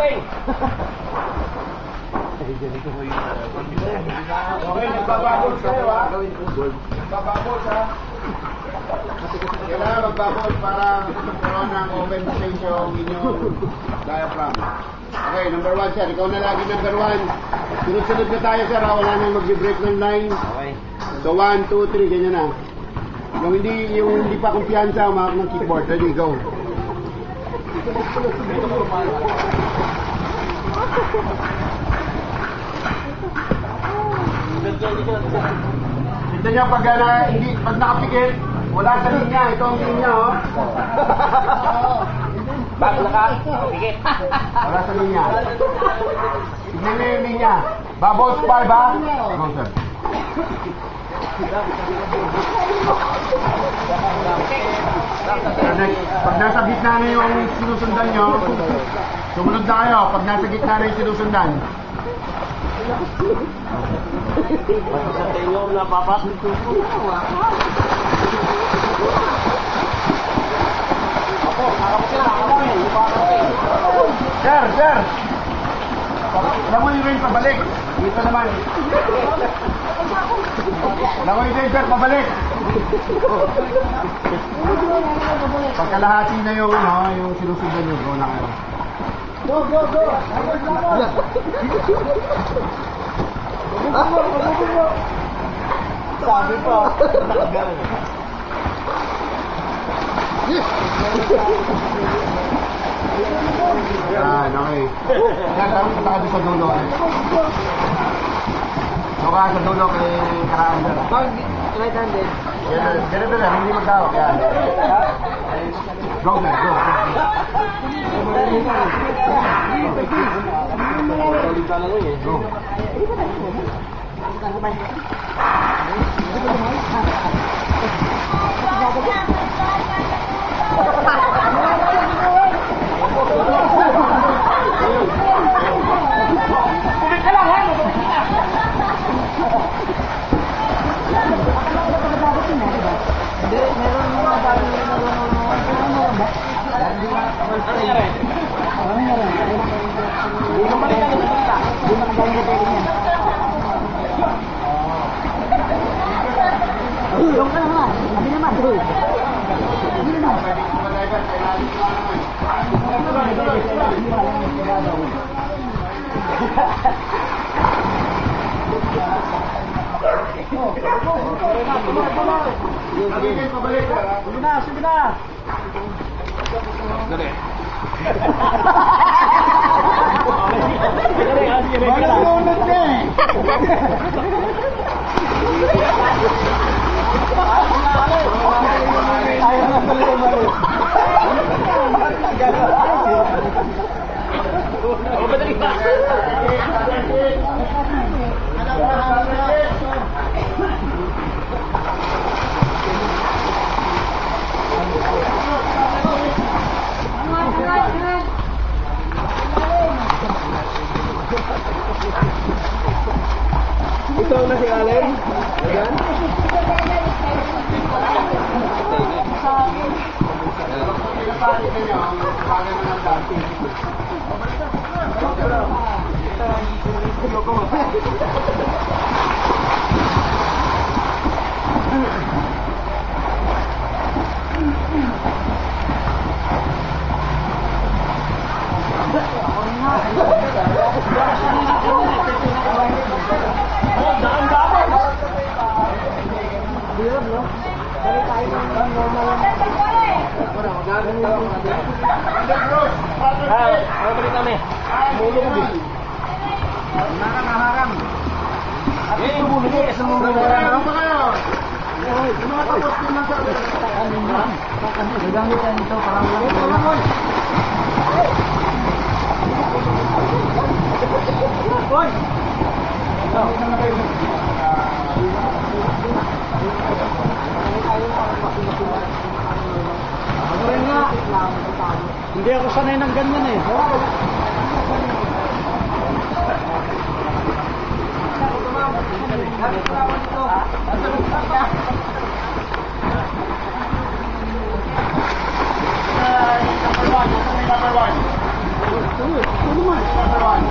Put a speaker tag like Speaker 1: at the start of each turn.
Speaker 1: Okay, nagbababol kayo ha. Nagbababol ha. Kailangan magbabol para magkaroon ng open space yung inyong diaphragm. Okay, number 1 sir. Ikaw na lagi number 1. Sunod-sunod na tayo sir ha. Wala nang mag-break ng line. Okay. So 1, 2, 3, ganyan na. Yung hindi pa kumpiyansa, mahak ng keyboard. Ready, go. Tignan nyo pag nakapikit, wala sa linya. Ito ang linya, oh. Bakla ka? Pikit. Wala sa linya. Tignan nyo yung linya. Bubbles 5, ha? Go, sir. Pag nasa gitna na yung sinusundan nyo, sumunod na kayo. Pag nasa gitna na yung sinusundan. Basta sa tenyo na papas. Ako, harap sila. Sir! Alam mo yung rin pabalik. Dito naman. Alam mo yung rin, sir, pabalik. Pagkalahati na yung sinusundan nyo. Go na kayo. Go! Sabi pa. Yan, okay. Yan, tarong pataka sa dulo. So ka sa dulo kay Karaan. Right-handed. Yan, ganito lang, hindi magkawak. Yan. Go, sir, go. Go. Sige na. Dali. Ito na si Allen. Ayan. Hindi ako sanay ng ganyan eh. Number one. Ano naman? Number one.